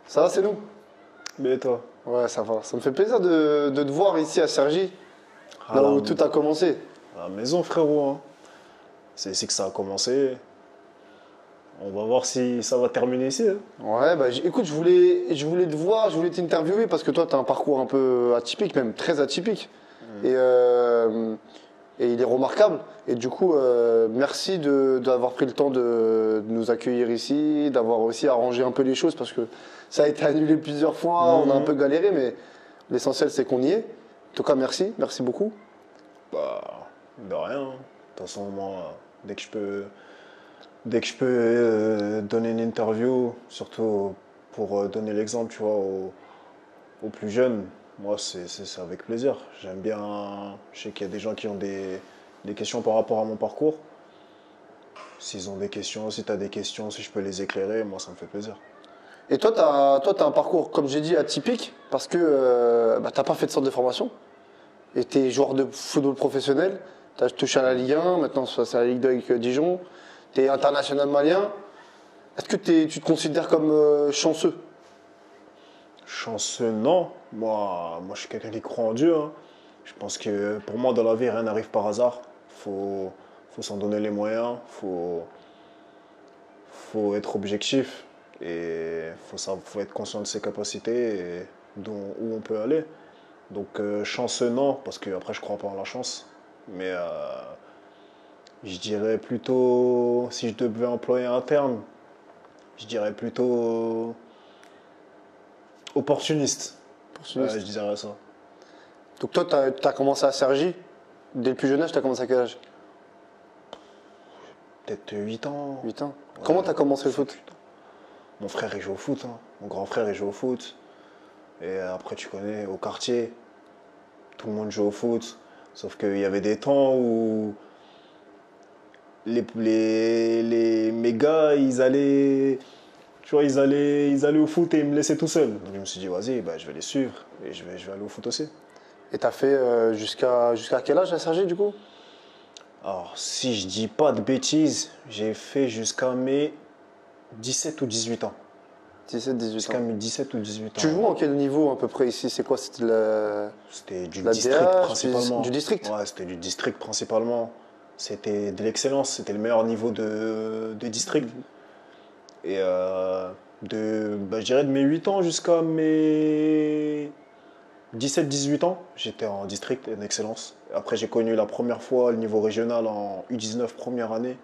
Ça va, c'est nous? Mais toi? Ouais, ça va. Ça me fait plaisir de te voir ici à Cergy, À là la, où tout a commencé. à la maison, frérot, hein. C'est ici que ça a commencé. On va voir si ça va terminer ici, hein. Ouais, bah écoute, je voulais te voir, je voulais t'interviewer parce que toi, tu as un parcours un peu atypique, même très atypique. Et, euh, et il est remarquable. Et du coup, merci d'avoir pris le temps de nous accueillir ici, d'avoir aussi arrangé un peu les choses parce que ça a été annulé plusieurs fois, on a un peu galéré, mais l'essentiel, c'est qu'on y est. En tout cas, merci, merci beaucoup. Bah, de rien, hein. De toute façon, moi, dès que je peux donner une interview, surtout pour donner l'exemple, tu vois, aux plus jeunes, moi, c'est avec plaisir. J'aime bien. Je sais qu'il y a des gens qui ont des questions par rapport à mon parcours. S'ils ont des questions, si tu as des questions, si je peux les éclairer, moi, ça me fait plaisir. Et toi, tu as un parcours, comme j'ai dit, atypique parce que bah, tu n'as pas fait de centre de formation. Et tu es joueur de football professionnel. Tu as touché à la Ligue 1, maintenant c'est à la Ligue 2 avec Dijon. Tu es international malien. Est-ce que tu te considères comme chanceux? Chanceux, non. Moi, je suis quelqu'un qui croit en Dieu, hein. Je pense que pour moi, dans la vie, rien n'arrive par hasard. Faut s'en donner les moyens. Faut être objectif. Et faut être conscient de ses capacités et où on peut aller. Donc, chanceux, non, parce que après, je crois pas en la chance. Mais je dirais plutôt, si je devais employer un terme, je dirais plutôt opportuniste. Ouais, je Opportuniste. dirais ça. Donc toi, tu as commencé à Cergy. Dès le plus jeune âge, tu as commencé à quel âge? Peut-être 8 ans. 8 ans. Ouais, Comment tu as commencé le foot? 7, 8 ans. Mon frère, il joue au foot, hein. Mon grand frère, il joue au foot. Et après, tu connais, au quartier, tout le monde joue au foot. Sauf qu'il y avait des temps où mes gars, ils allaient au foot et ils me laissaient tout seul. Donc je me suis dit, vas-y, bah, je vais les suivre et je vais aller au foot aussi. Et tu as fait jusqu'à quel âge à Cergy du coup? Alors, si je dis pas de bêtises, j'ai fait jusqu'à mes 17 ou 18 ans. 17-18 Jusqu'à ans. mes 17 ou 18 Tu ans, joues ouais. en quel niveau à peu près ici? C'est quoi? C'était C'était du la district DH, du principalement. district? Ouais, c'était du district principalement. C'était de l'excellence, c'était le meilleur niveau de district. Et bah, je dirais de mes 8 ans jusqu'à mes 17-18 ans, j'étais en district et en excellence. Après, j'ai connu la première fois le niveau régional en U19 première année.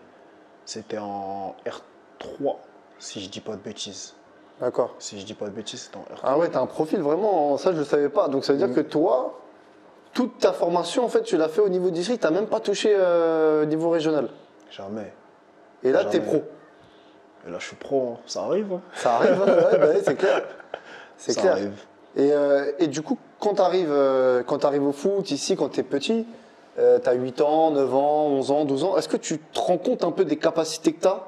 C'était en R3, si je dis pas de bêtises. D'accord. Si je dis pas de bêtises, c'était en Ah R3. ouais, t'as un profil vraiment, ça je ne savais pas. Donc ça veut dire que toi, toute ta formation, en fait, tu l'as fait au niveau district, t'as même pas touché au niveau régional. Jamais, Et là, t'es jamais. pro. Et là, je suis pro, hein. Ça arrive, hein. Ça arrive, hein, ouais, bah ouais, c'est clair. C'est Ça clair. arrive. Et du coup, quand tu arrives au foot, ici, quand tu es petit, tu as 8 ans, 9 ans, 11 ans, 12 ans, est-ce que tu te rends compte un peu des capacités que tu as?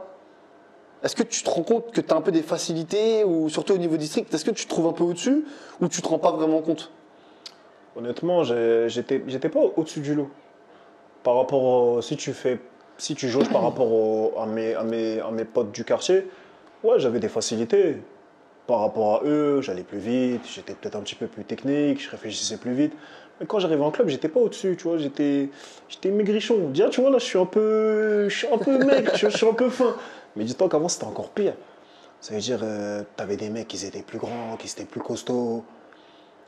Est-ce que tu te rends compte que tu as un peu des facilités, ou surtout au niveau district, est-ce que tu te trouves un peu au-dessus, ou tu te rends pas vraiment compte? Honnêtement, j'étais pas au-dessus du lot. Par rapport si tu jauges par rapport à mes potes du quartier, ouais, j'avais des facilités. Par rapport à eux, j'allais plus vite, j'étais peut-être un petit peu plus technique, je réfléchissais plus vite. Mais quand j'arrivais en club, j'étais pas au-dessus, tu vois, j'étais maigrichon. Déjà, tu vois, là, je suis un peu maigre, je suis un peu fin. Mais dis-toi qu'avant, c'était encore pire. Ça veut dire, t'avais des mecs qui étaient plus grands, qui étaient plus costauds.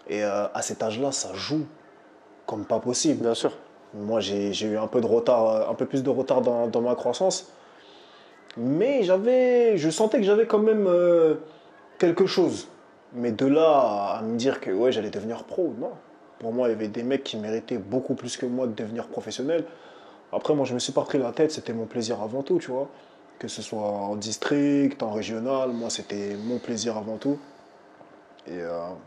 Et à cet âge-là, ça joue comme pas possible. Bien sûr. Moi, j'ai eu un peu de retard, un peu plus de retard dans ma croissance. Mais je sentais que j'avais quand même quelque chose. Mais de là à me dire que ouais, j'allais devenir pro, non. Pour moi, il y avait des mecs qui méritaient beaucoup plus que moi de devenir professionnel. Après, moi, je me suis pas pris la tête, c'était mon plaisir avant tout, tu vois. Que ce soit en district, en régional, moi, c'était mon plaisir avant tout. Et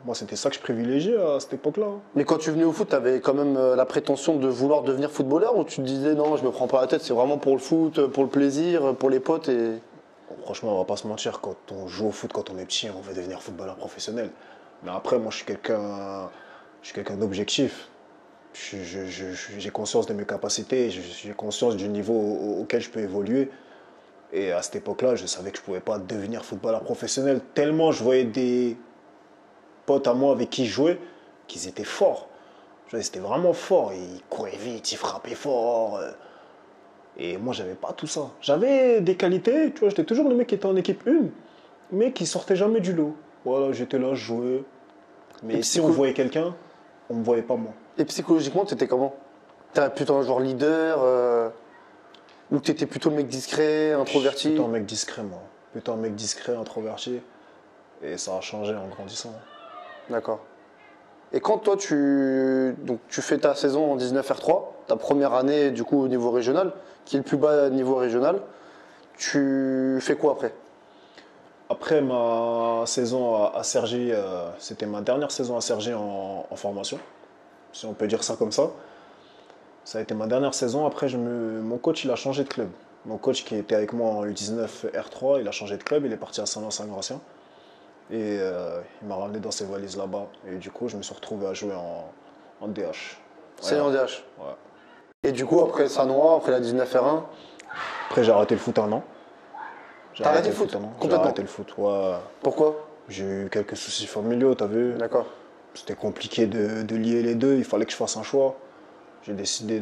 moi, c'était ça que je privilégiais à cette époque-là. Mais quand tu venais au foot, tu avais quand même la prétention de vouloir devenir footballeur, ou tu te disais non, je me prends pas la tête, c'est vraiment pour le foot, pour le plaisir, pour les potes et... Franchement, on va pas se mentir, quand on joue au foot quand on est petit, on veut devenir footballeur professionnel. Mais après, moi, je suis quelqu'un d'objectif. J'ai conscience de mes capacités, j'ai conscience du niveau auquel je peux évoluer. Et à cette époque-là, je savais que je ne pouvais pas devenir footballeur professionnel, tellement je voyais des potes à moi avec qui je jouais, qu'ils étaient forts. Ils étaient vraiment forts, ils couraient vite, ils frappaient fort. Et moi, j'avais pas tout ça. J'avais des qualités, tu vois, j'étais toujours le mec qui était en équipe 1, mais qui sortait jamais du lot. Voilà, j'étais là, je jouais. Mais si on voyait quelqu'un, on me voyait pas moi. Et psychologiquement, tu étais comment? T'es plutôt un genre leader ou t'étais plutôt le mec discret, introverti? Plutôt un mec discret, moi. Plutôt un mec discret, introverti. Et ça a changé en grandissant. D'accord. Et quand toi, donc, tu fais ta saison en 19 R3, ta première année du coup au niveau régional, qui est le plus bas niveau régional, tu fais quoi après? Après ma saison à Cergy, c'était ma dernière saison à Cergy en formation, si on peut dire ça comme ça. Ça a été ma dernière saison. Après, mon coach, il a changé de club. Mon coach qui était avec moi en U19 R3, il a changé de club, il est parti à Saint-Lô-Saint-Gratien. Et il m'a ramené dans ses valises là-bas. Et du coup, je me suis retrouvé à jouer en DH. C'est en DH. Ouais. Et du coup, après Saint-Noix, après la 19 R1, Après, j'ai arrêté le foot un an. t'as arrêté le foot un an. J'ai complètement? arrêté le foot, ouais. Pourquoi? J'ai eu quelques soucis familiaux, t'as vu. D'accord. C'était compliqué de lier les deux, il fallait que je fasse un choix. J'ai décidé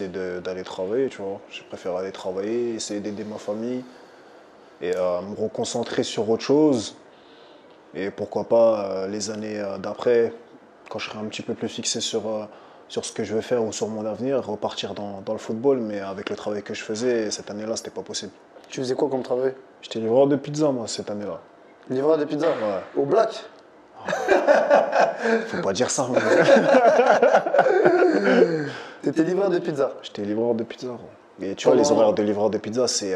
d'aller travailler, tu vois. J'ai préféré aller travailler, essayer d'aider ma famille et me reconcentrer sur autre chose. Et pourquoi pas les années d'après, quand je serai un petit peu plus fixé sur ce que je vais faire ou sur mon avenir, repartir dans le football. Mais avec le travail que je faisais, cette année-là, c'était pas possible. Tu faisais quoi comme travail? J'étais livreur de pizza, moi, cette année-là. Livreur de pizza? Ouais. Au Black? Faut pas dire ça, moi. T'étais livreur de pizza? J'étais livreur de pizza. Gros. Et tu vois, les horaires de livreur de pizza, c'est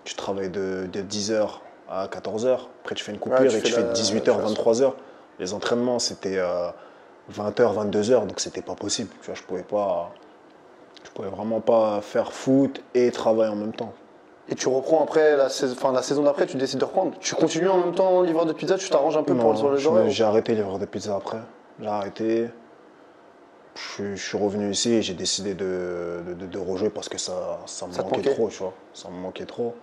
tu travailles de 10h à 14h. Après, tu fais une coupure et tu fais de 18h, 23h. Les entraînements, c'était 20h, 22h, donc c'était pas possible. Tu vois, je pouvais vraiment pas faire foot et travailler en même temps. Et tu reprends après, la saison d'après, tu décides de reprendre. Tu continues en même temps livreur de pizza, tu t'arranges un peu sur les horaires? J'ai arrêté livreur de pizza après. J'ai arrêté. Je suis revenu ici et j'ai décidé de rejouer parce que ça me manquait trop, tu vois. Ça me manquait trop.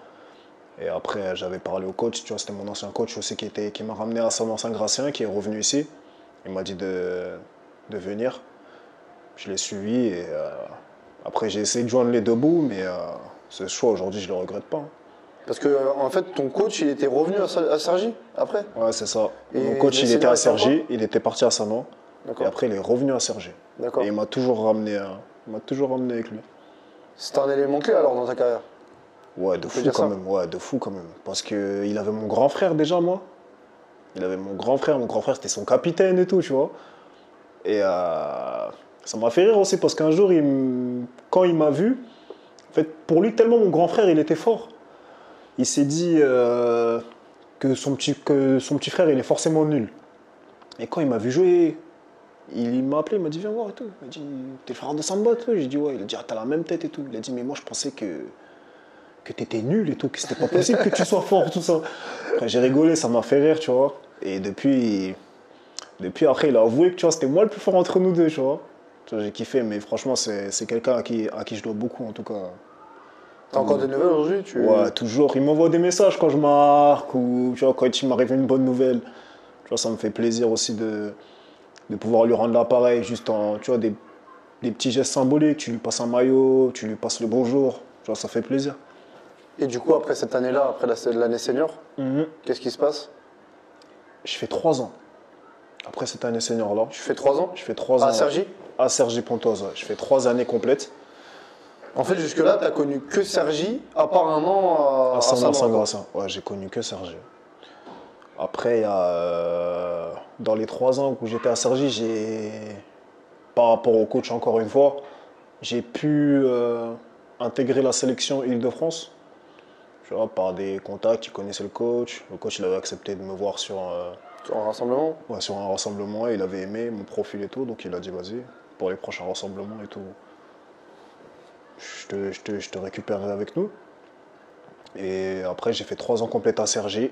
Et après, j'avais parlé au coach, tu vois, c'était mon ancien coach aussi qui m'a ramené à Saint-Lô-Saint-Gratien, qui est revenu ici. Il m'a dit de venir. Je l'ai suivi et après, j'ai essayé de joindre les deux bouts, mais ce choix aujourd'hui, je ne le regrette pas. Parce que en fait, ton coach, il était revenu à Cergy après? Ouais, c'est ça. Et mon coach, il était à Cergy, il était parti à Saint-Lô. Et après, il est revenu à Cergy. D'accord. Et il m'a toujours ramené avec lui. C'était un élément clé alors dans ta carrière? Ouais, de fou quand même. Ouais, de fou quand même. Parce qu'il avait mon grand frère déjà, moi. Il avait mon grand frère. Mon grand frère, c'était son capitaine et tout, tu vois. Et ça m'a fait rire aussi parce qu'un jour, quand il m'a vu, en fait, pour lui, tellement mon grand frère, il était fort. Il s'est dit que son petit frère, il est forcément nul. Et quand il m'a vu jouer, il m'a appelé, il m'a dit viens voir et tout. Il m'a dit t'es le frère de Samba, tout. J'ai dit ouais. Il a dit ah, t'as la même tête et tout. Il a dit mais moi je pensais que t'étais nul et tout, que c'était pas possible que tu sois fort, tout ça. Après j'ai rigolé, ça m'a fait rire, tu vois. Et depuis après, il a avoué que tu vois, c'était moi le plus fort entre nous deux, tu vois. J'ai kiffé, mais franchement, c'est quelqu'un à qui je dois beaucoup en tout cas. T'as encore des nouvelles aujourd'hui? Ouais, toujours. Il m'envoie des messages quand je marque ou tu vois, quand il m'arrive une bonne nouvelle. Tu vois, ça me fait plaisir aussi de pouvoir lui rendre l'appareil, juste en, tu vois, des petits gestes symboliques. Tu lui passes un maillot, tu lui passes le bonjour. Tu vois, ça fait plaisir. Et du coup, après cette année-là, après l'année senior, qu'est-ce qui se passe? Je fais 3 ans. Après cette année senior-là. Tu fais 3 ans? Je fais 3 ans. À Cergy? À Cergy-Pontoise, ouais. Je fais 3 années complètes. En fait, jusque-là, t'as connu que Cergy, à part un an à Saint-Lô-Saint-Gratien. Ouais, j'ai connu que Cergy. Après, il y a, dans les 3 ans où j'étais à Cergy, par rapport au coach encore une fois, j'ai pu intégrer la sélection Île-de-France. Tu vois, par des contacts, il connaissait le coach. Le coach, il avait accepté de me voir sur un rassemblement? Ouais, sur un rassemblement. Il avait aimé mon profil et tout, donc il a dit vas-y, pour les prochains rassemblements et tout, je te récupérerai avec nous. Et après, j'ai fait 3 ans complets à Cergy.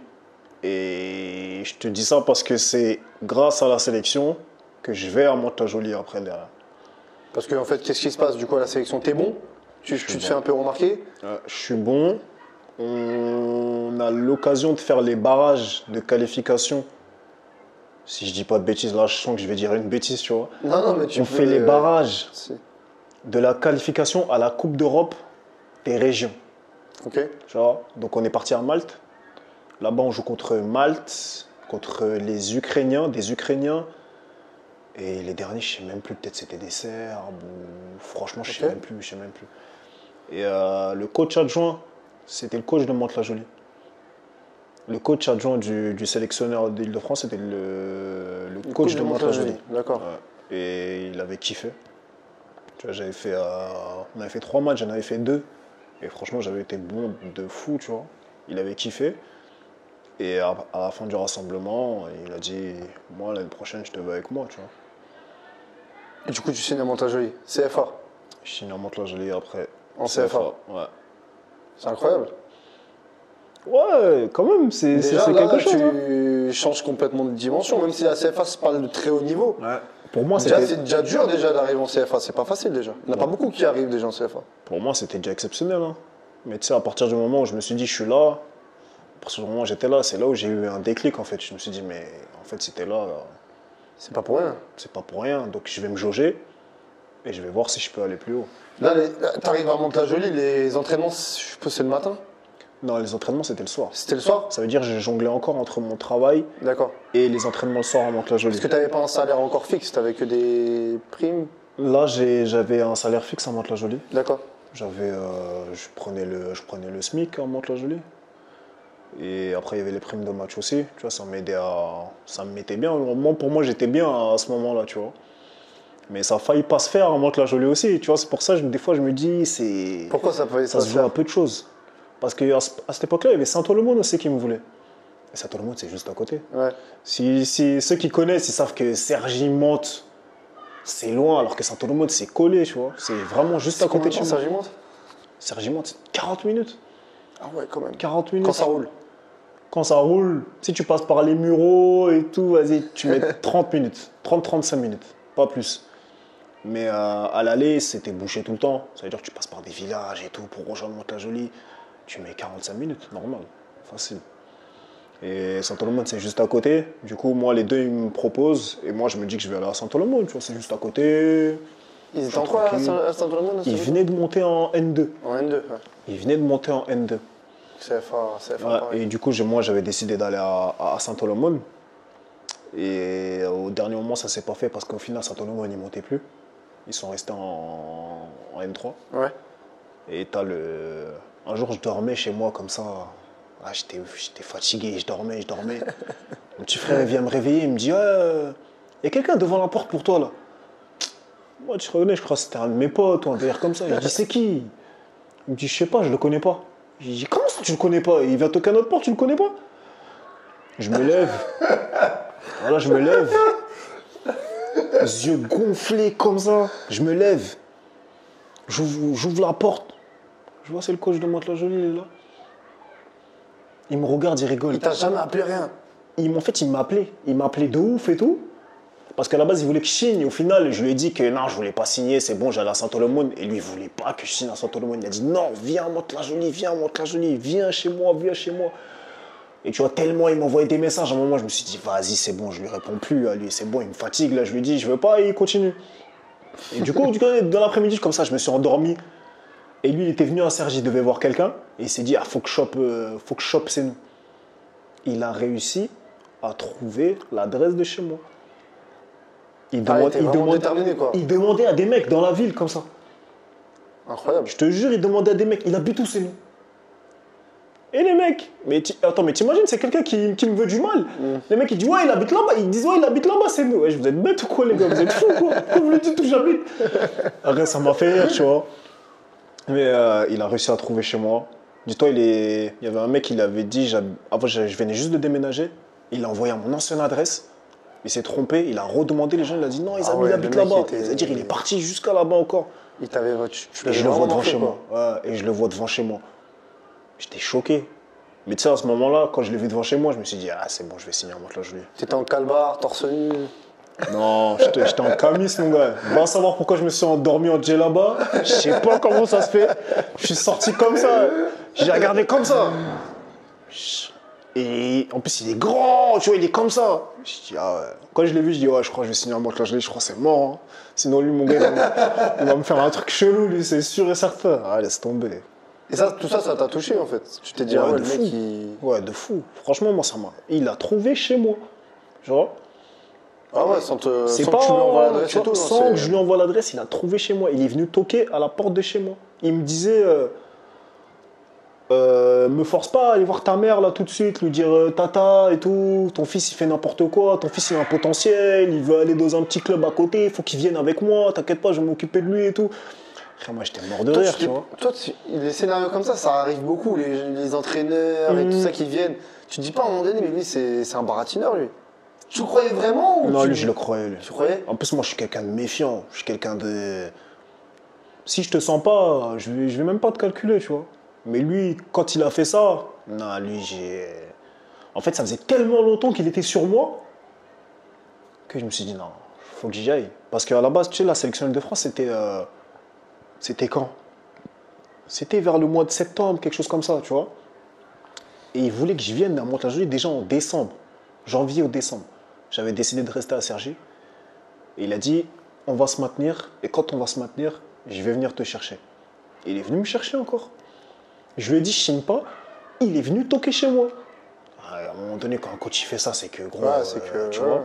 Et je te dis ça parce que c'est grâce à la sélection que je vais à Mantes-la-Jolie après derrière. Parce qu'en fait, qu'est-ce qui se passe du coup à la sélection? T'es bon? Tu te fais un peu remarquer? Je suis bon. On a l'occasion de faire les barrages de qualification. Si je dis pas de bêtises, là, je sens que je vais dire une bêtise, tu vois. Non, non, mais tu On peux, fait les barrages si. de la qualification à la Coupe d'Europe des régions. Ok. Tu vois. Donc, on est parti à Malte. Là-bas, on joue contre Malte, contre les Ukrainiens, des Ukrainiens. Et les derniers, je sais même plus, peut-être c'était des Serbes ou... Franchement, je sais même plus, je sais même plus. Et le coach adjoint, c'était le coach de Mantes-la-Jolie. Le coach adjoint du sélectionneur d'Île-de-France, c'était le coach de Mantes-la-Jolie. D'accord. Ouais. Et il avait kiffé. Tu vois, on avait fait 3 matchs, j'en avais fait 2. Et franchement, j'avais été bon de fou, tu vois. Il avait kiffé. Et à la fin du rassemblement, il a dit, moi, l'année prochaine, je te veux avec moi, tu vois. Et du coup, tu signes à Mantes-la-Jolie, CFA. Je signe à Mantes-la-Jolie après. En CFA. Ouais. C'est incroyable. Ouais, quand même, c'est Déjà, quelque chose. Tu changes complètement de dimension, même si la CFA, c'est pas de très haut niveau. Ouais. Pour moi, c'est déjà dur déjà d'arriver en CFA, c'est pas facile déjà. Il n'y en a pas beaucoup qui arrivent déjà en CFA. Pour moi, c'était déjà exceptionnel. Hein. Mais tu sais, à partir du moment où je me suis dit, je suis là, à partir du moment où j'étais là, c'est là où j'ai eu un déclic en fait. Je me suis dit, mais en fait, si t'es là, c'est pas pour rien. C'est pas pour rien. Donc je vais me jauger et je vais voir si je peux aller plus haut. Là, t'arrives à Mantes-la-Jolie, les entraînements, je suppose c'est le matin? Non, les entraînements, c'était le soir. C'était le soir? Ça veut dire que je jonglais encore entre mon travail et les entraînements le soir à Mantes-la-Jolie. Parce que tu n'avais pas un salaire encore fixe, tu n'avais que des primes? Là, j'avais un salaire fixe à Mantes-la-Jolie. D'accord. Je prenais le SMIC à Mantes-la-Jolie. Et après, il y avait les primes de match aussi. Tu vois, ça me mettait bien. Pour moi, j'étais bien à ce moment-là, tu vois. Mais ça a failli pas se faire à Mantes-la-Jolie aussi. Tu vois, c'est pour ça que des fois, je me dis, c'est... Pourquoi ça pouvait ça se joue à peu de choses. Parce qu'à cette époque-là, il y avait Saint-Olomone aussi qui me voulait. Et Saint-Olomone, c'est juste à côté. Ouais. Si ceux qui connaissent, ils savent que Cergy-Mantes, c'est loin, alors que Saint-Olomone, c'est collé, tu vois. C'est vraiment juste à côté de chez moi. Cergy-Mantes? Cergy-Mantes, 40 minutes. Ah ouais, quand même. 40 minutes. Quand ça roule? Quand ça roule, si tu passes par les Mureaux et tout, vas-y, tu mets 30 minutes. 30-35 minutes, pas plus. Mais à l'aller, c'était bouché tout le temps. Ça veut dire que tu passes par des villages et tout pour rejoindre Mantes-la-Jolie. Tu mets 45 minutes, normal, facile. Et Saint-Olomone, c'est juste à côté. Du coup, moi, les deux, ils me proposent. Et moi, je me dis que je vais aller à Saint-Olomone, tu vois, c'est juste à côté. Ils étaient en quoi à Saint-Olomone? Ils venaient de monter en N2. En N2, ouais. Ils venaient de monter en N2. CFA, ouais, et du coup, moi, j'avais décidé d'aller à Saint-Olomone. Et au dernier moment, ça ne s'est pas fait parce qu'au final, Saint-Olomone, ils ne montaient plus. Ils sont restés en N3. Ouais. Et un jour, je dormais chez moi comme ça. Ah, j'étais fatigué, je dormais. Mon petit frère vient me réveiller, il me dit, il y a quelqu'un devant la porte pour toi là. Moi, tu reconnais, je crois que c'était un de mes potes ou un délire comme ça. Je dis, c'est qui? Il me dit, je sais pas, je le connais pas. Je dis, comment ça tu le connais pas? Il vient toquer à notre porte, tu le connais pas? Je me lève. Voilà, je me lève. Les yeux gonflés comme ça. Je me lève. J'ouvre la porte. Je vois, c'est le coach de Mantes-la-Jolie, il est là. Il me regarde, il rigole. Il t'a jamais appelé rien? En fait, il m'a appelé. Il m'a appelé de ouf et tout. Parce qu'à la base, il voulait que je signe. Au final, je lui ai dit que non, je voulais pas signer, c'est bon, j'allais à Saint-Olomone. Et lui, il voulait pas que je signe à Saint-Olomone. Il a dit non, viens à Mantes-la-Jolie, viens chez moi. Et tu vois, tellement il m'envoyait des messages. À un moment, je me suis dit, vas-y, c'est bon, je lui réponds plus. Lui, c'est bon, il me fatigue. Là, je lui dis, je veux pas, et il continue. Et du coup, dans l'après-midi, comme ça, je me suis endormi. Et lui, il était venu à Cergy, il devait voir quelqu'un. Et il s'est dit, faut que je chope, c'est nous. Il a réussi à trouver l'adresse de chez moi. Il demandait à des mecs dans la ville comme ça. Incroyable. Je te jure, il demandait à des mecs. Il habite où, c'est nous? Et les mecs, attends, mais t'imagines, c'est quelqu'un qui me veut du mal. Les mecs, ils disent, ouais, il habite là-bas. Ils disent, ouais, il habite là-bas, c'est nous. Ouais, vous êtes bêtes ou quoi, les gars? Vous êtes fous, quoi? Pourquoi vous le dites où j'habite? Après, ça m'a fait rire, tu vois. Mais il a réussi à trouver chez moi. Dis-toi, il y avait un mec qui l'avait dit, avant, je venais juste de déménager. Il a envoyé à mon ancienne adresse. Il s'est trompé, il a redemandé les gens, il a dit non, il habite là-bas. C'est-à-dire, il est parti jusqu'à là-bas encore. Et je le vois devant chez moi. Ouais, et je le vois devant chez moi. J'étais choqué. Mais tu sais, à ce moment-là, quand je l'ai vu devant chez moi, je me suis dit, ah, c'est bon, je vais signer à Mantes-la-Jolie. T'étais en calbar, torse nu? Non, j'étais en camis, mon gars. Va savoir pourquoi je me suis endormi en djellaba. Je sais pas comment ça se fait. Je suis sorti comme ça. J'ai regardé comme ça. Et en plus, il est grand, tu vois, il est comme ça. Je dis, ah ouais. Quand je l'ai vu, je dis, ouais, je crois que je vais signer un Mantes-la-Jolie, je crois que c'est mort. Hein. Sinon, lui, mon gars, il va me faire un truc chelou, lui, c'est sûr et certain. Ah, laisse tomber. Et ça, tout ça, ça t'a touché en fait. Tu t'es dit, Ouais, ah ouais, de le mec, fou. Ouais, de fou. Franchement, moi, ça m'a. Il a trouvé chez moi. Genre. Ah ouais, sans C'est que pas. tu lui envoies l'adresse Tu et vois, tout. sans que je lui envoie l'adresse, il a trouvé chez moi. Il est venu toquer à la porte de chez moi. Il me disait. Me force pas à aller voir ta mère là tout de suite, lui dire tata et tout, ton fils il fait n'importe quoi, ton fils il a un potentiel, il veut aller dans un petit club à côté, il faut qu'il vienne avec moi, t'inquiète pas, je vais m'occuper de lui et tout. Frère, moi j'étais mort de rire, tu vois. Toi, les scénarios comme ça arrive beaucoup. Les entraîneurs et tout ça qui viennent. Tu te dis pas à un moment donné, mais lui, c'est un baratineur, lui. Tu le croyais vraiment ou Non, tu... lui je le croyais, lui. Tu croyais? En plus, moi je suis quelqu'un de méfiant, je suis quelqu'un de. Si je te sens pas, je vais même pas te calculer, tu vois. Mais lui, quand il a fait ça, non, lui j'ai. En fait, ça faisait tellement longtemps qu'il était sur moi que je me suis dit non, faut que j'y aille. Parce qu'à la base, tu sais, la sélection de France, c'était quand? C'était vers le mois de septembre, quelque chose comme ça, tu vois. Et il voulait que je vienne à Mantes-la-Jolie déjà en décembre, janvier ou décembre. J'avais décidé de rester à Cergy. Et il a dit, on va se maintenir, et quand on va se maintenir, je vais venir te chercher. Et il est venu me chercher encore. Je lui ai dit, je signe pas. Il est venu toquer chez moi. À un moment donné, quand un coach il fait ça, c'est que gros, c'est que, tu ouais. vois,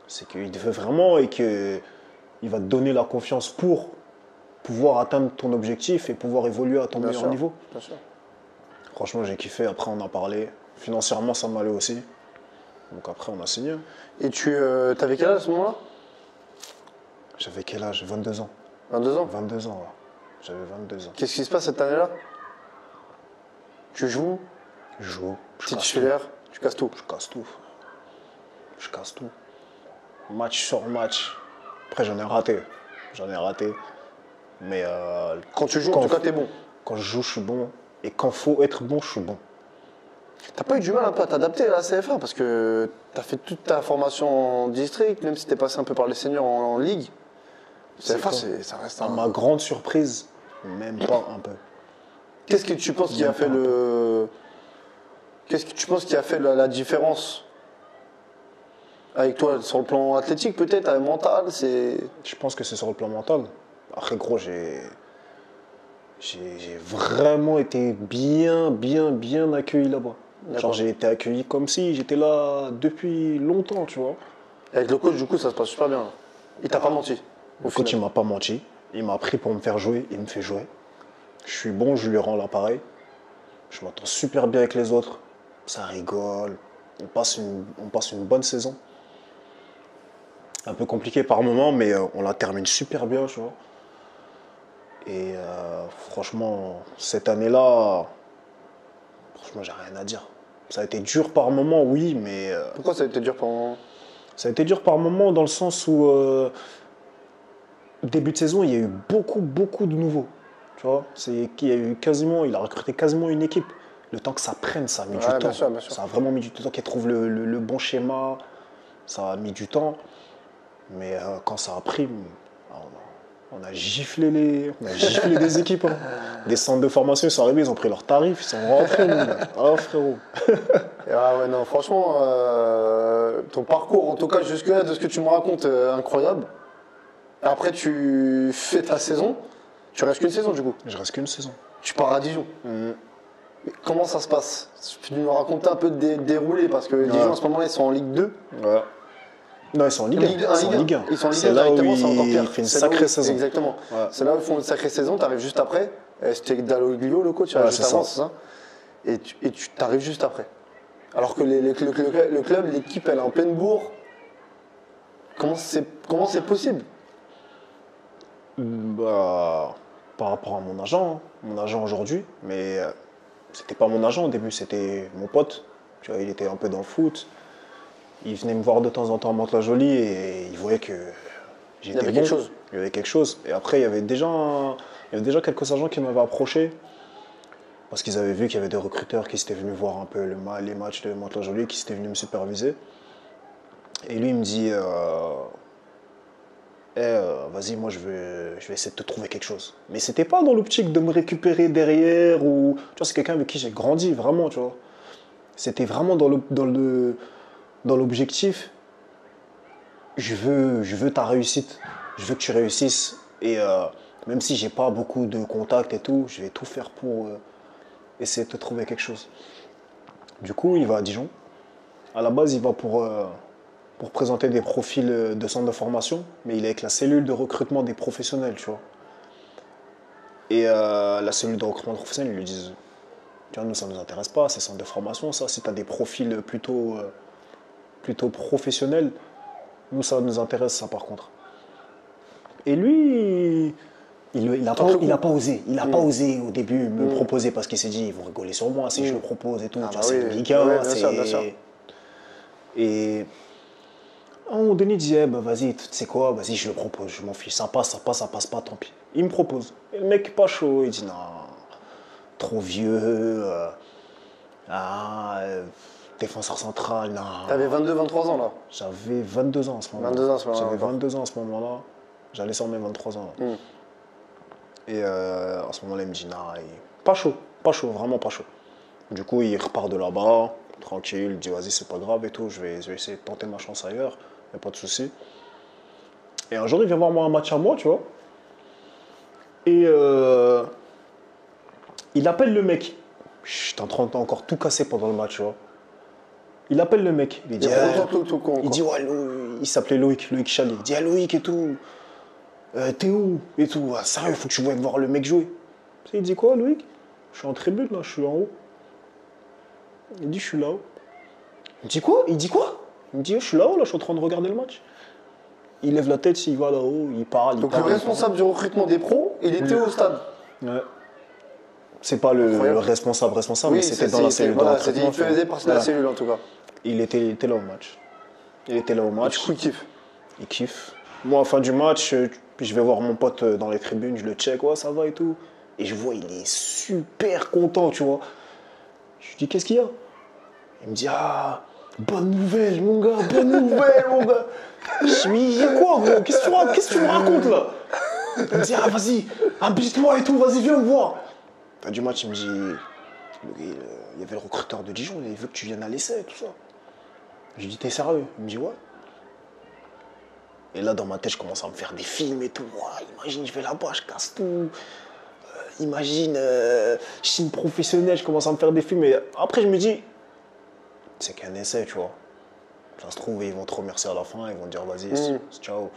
c'est qu'il te veut vraiment et qu'il va te donner la confiance pour pouvoir atteindre ton objectif et pouvoir évoluer à ton Bien meilleur sûr, niveau. bien sûr. Franchement, j'ai kiffé. Après, on a parlé. Financièrement, ça m'allait aussi. Donc après, on a signé. Et t'avais quel âge à ce moment-là? J'avais quel âge? 22 ans. 22 ans. 22 ans, ouais. J'avais 22 ans. Qu'est-ce qui se passe cette année-là? Tu joues, Je joue. t'es titulaire, tu casses tout. Je casse tout. Je casse tout. Match sur match. Après, j'en ai raté. J'en ai raté. Mais Quand tu joues, en tout cas, t'es bon. quand je joue, je suis bon. Et quand faut être bon, je suis bon. T'as pas eu du mal un peu à t'adapter à la CFA parce que t'as fait toute ta formation en district, même si t'es passé un peu par les seniors en ligue. CFA, quoi ça reste À un. ma grande surprise, même pas un peu. Qu'est-ce que tu penses qui a fait le. Qu'est-ce que tu penses qui a fait la différence avec toi sur le plan athlétique peut-être, mental, c'est. Je pense que c'est sur le plan mental. Après, gros, j'ai vraiment été bien accueilli là-bas. D'accord. Genre, j'ai été accueilli comme si j'étais là depuis longtemps, tu vois. Avec le coach, du coup, ça se passe super bien. Il t'a pas menti. Le coach, il m'a pas menti. Il m'a pris pour me faire jouer. Il me fait jouer. Je suis bon, je lui rends l'appareil. Je m'entends super bien avec les autres. Ça rigole. On passe une bonne saison. Un peu compliqué par moment, mais on la termine super bien, tu vois. Et franchement, cette année-là, franchement, j'ai rien à dire. Ça a été dur par moment, oui, mais Pourquoi ça a été dur pendant. ça a été dur par moment dans le sens où début de saison, il y a eu beaucoup de nouveaux. Tu vois, il a recruté quasiment une équipe. Le temps que ça prenne, ça a mis du Ouais, temps. bien sûr, bien sûr. Ça a vraiment mis du temps qu'il trouve le bon schéma. Ça a mis du temps. Mais quand ça a pris, on a giflé des équipes. Hein. Des centres de formation, ils sont arrivés, ils ont pris leurs tarifs, ils sont rentrés. Ah frérot. Ah ouais, non, franchement, ton parcours, en tout cas jusque-là, de ce que tu me racontes, incroyable. Après, tu fais ta saison. Tu restes qu'une saison, du coup. Je reste qu'une saison. Tu pars à Dijon. Mais comment ça se passe? Tu peux nous raconter un peu de déroulé, parce que Dijon, en ce moment-là, ils sont en Ligue 2. Ouais. Non, ils sont en Ligue 1. Ligue 1. Ils sont en Ligue 1. Ils sont en Ligue 1 C'est là où directement, c'est encore pire. il fait une C'est là où- sacrée saison. Exactement. Ouais. C'est là où ils font une sacrée saison, tu arrives juste après. C'était Dalloglio, le coach, Ouais, juste c'est avant, ça. c'est ça. Et tu t'arrives juste après. Alors que le club, l'équipe, elle est en pleine bourre. Comment c'est possible? Bah, par rapport à mon agent aujourd'hui, mais c'était pas mon agent au début, c'était mon pote. Tu vois, il était un peu dans le foot. Il venait me voir de temps en temps à Mantes-la-Jolie et il voyait que j'étais Il y avait bon. quelque chose. Il y avait quelque chose. Et après, il y avait déjà quelques agents qui m'avaient approché parce qu'ils avaient vu qu'il y avait des recruteurs qui s'étaient venus voir un peu les matchs de Mantes-la-Jolie, qui s'étaient venus me superviser. Et lui, il me dit Vas-y, moi je vais essayer de te trouver quelque chose. Mais c'était pas dans l'optique de me récupérer derrière ou. Tu vois, c'est quelqu'un avec qui j'ai grandi, vraiment, tu vois. C'était vraiment dans l'objectif, je veux ta réussite. Je veux que tu réussisses. Et même si j'ai pas beaucoup de contacts et tout, je vais tout faire pour essayer de te trouver quelque chose. Du coup, il va à Dijon. À la base, il va pour présenter des profils de centre de formation, mais il est avec la cellule de recrutement des professionnels, tu vois. Et la cellule de recrutement des professionnels, ils lui disent, tu vois, nous, ça ne nous intéresse pas, ces centres de formation, ça, si tu as des profils plutôt professionnels, nous, ça nous intéresse, ça, par contre. Et lui, il n'a pas osé. Il n'a pas osé au début me proposer parce qu'il s'est dit, ils vont rigoler sur moi si je le propose et tout. Ah Tu bah vois, c'est oui, le Ligue 1, ouais, bien sûr, bien sûr. Et à un moment donné, il disait, bah, vas-y, tu sais quoi, vas-y, je le propose, je m'en fiche, ça passe pas, tant pis. Il me propose. Et le mec, pas chaud, il dit, non, trop vieux, défenseur central, non. T'avais 22-23 ans là. J'avais 22 ans à ce moment-là. 22 ans à ce moment-là, J'avais d'accord. 22 ans à ce moment-là. J'allais sur mes 23 ans. Là. Et à ce moment-là, il me dit, non, pas chaud, vraiment pas chaud. Du coup, il repart de là-bas, tranquille, il dit, vas-y, c'est pas grave et tout, je vais essayer de tenter ma chance ailleurs, y a pas de souci. Et un jour, il vient voir moi un match à moi, tu vois. Et il appelle le mec. J'étais en train d'encore tout casser pendant le match, tu vois. Il appelle le mec. Il dit, il dit ouais, il s'appelait Loïc Chalet. Il dit, ah, Loïc et tout. T'es où et tout. Ah, sérieux, faut que tu viennes voir le mec jouer. Il dit quoi, Loïc? Je suis en tribune, là, je suis en haut. Il dit, je suis là-haut. Il me dit quoi? Il dit quoi? Il me dit, je suis là-haut, là, je suis en train de regarder le match. Il lève la tête, il va là-haut, il parle. Donc le responsable du recrutement des pros, il était au stade. Ouais. C'est pas le responsable, Oui, mais c'était dans la cellule. Voilà, il faisait partie de la cellule en tout cas. Il était là au match. Et du coup, il kiffe. Il kiffe. Moi, à la fin du match, je vais voir mon pote dans les tribunes, je le check, ouais, ça va et tout. Et je vois, il est super content, tu vois. Je lui dis, qu'est-ce qu'il y a? Il me dit, ah, bonne nouvelle, mon gars, bonne nouvelle, mon gars. Je lui dis, il y a quoi, gros? Qu'est-ce que tu me racontes, là? Il me dit, ah, vas-y, habite-moi et tout, vas-y, viens me voir. Fin du match, il me dit, il y avait le recruteur de Dijon, il veut que tu viennes à l'essai, tout ça. Je lui dis, t'es sérieux? Il me dit, ouais. Et là, dans ma tête, je commence à me faire des films et tout. Ouah, imagine, je vais là-bas, je casse tout. Imagine, je suis une professionnelle, je commence à me faire des films. Et après, je me dis, c'est qu'un essai, tu vois. Ça se trouve, ils vont te remercier à la fin, ils vont te dire, vas-y, ciao.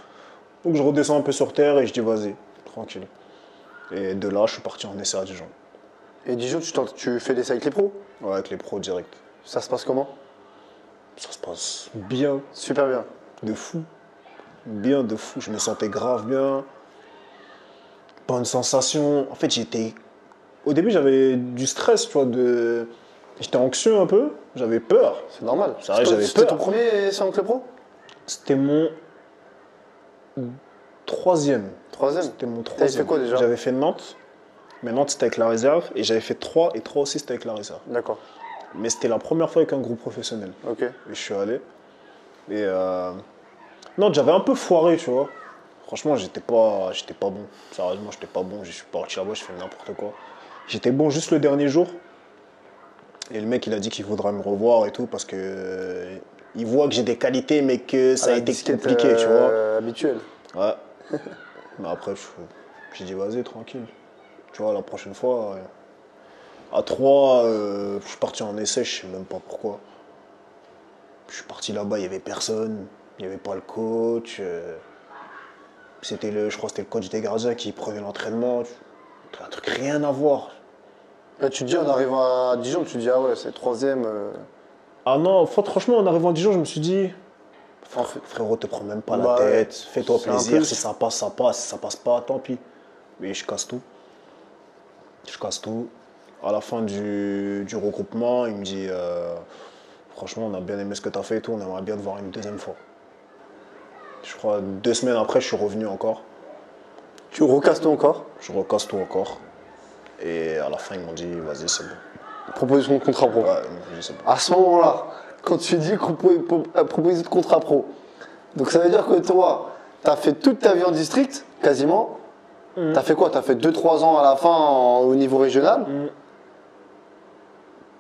Donc, je redescends un peu sur terre et je dis, vas-y, tranquille. Et de là, je suis parti en essai à Dijon. Et Dijon, tu fais l'essai avec les pros? Ouais, avec les pros direct. Ça se passe comment? Ça se passe bien. Super bien. De fou. Bien de fou. Je me sentais grave bien. Bonne sensation. En fait, au début, j'avais du stress, tu vois. J'étais anxieux un peu. J'avais peur. C'est normal. C'est vrai, j'avais peur. C'était ton premier essai avec les pros? C'était mon troisième. Troisième? C'était mon T'avais troisième. fait quoi déjà? J'avais fait Nantes. Mais Nantes, c'était avec la réserve. Et j'avais fait 3. Et 3 aussi, c'était avec la réserve. D'accord. Mais c'était la première fois avec un groupe professionnel. Ok. Et je suis allé. Et non, j'avais un peu foiré, tu vois. Franchement, j'étais pas bon. Sérieusement, j'étais pas bon. Je suis parti là-bas, je fais n'importe quoi. J'étais bon juste le dernier jour. Et le mec, il a dit qu'il voudra me revoir et tout parce que il voit que j'ai des qualités, mais que ça a été compliqué, tu vois. Habituel. Ouais. Mais après, j'ai dit, vas-y, tranquille. Tu vois, la prochaine fois, à 3, je suis parti en essai, je sais même pas pourquoi. Je suis parti là-bas, il n'y avait personne. Il n'y avait pas le coach. Je crois que c'était le coach des gardiens qui prenait l'entraînement. Un truc rien à voir. Là, tu te dis, en arrivant à Dijon, tu te dis, ah ouais, c'est le troisième. Ah non, franchement, en arrivant à Dijon, je me suis dit, frérot, te prends même pas la tête, fais-toi plaisir, si ça passe, ça passe, si ça passe pas, tant pis. Mais je casse tout. Je casse tout. À la fin du regroupement, il me dit, franchement, on a bien aimé ce que tu as fait et tout, on aimerait bien te voir une deuxième fois. Je crois 2 semaines après, je suis revenu encore. Tu recasses tout encore? Je recasse tout encore. Et à la fin, ils m'ont dit, vas-y, c'est bon. Proposition de contrat pro. Ouais, ils m'ont dit, c'est bon. À ce moment-là, quand tu dis proposition de contrat pro, donc ça veut dire que toi, T'as fait toute ta vie en district, quasiment. T'as fait quoi? T'as fait 2-3 ans à la fin au niveau régional.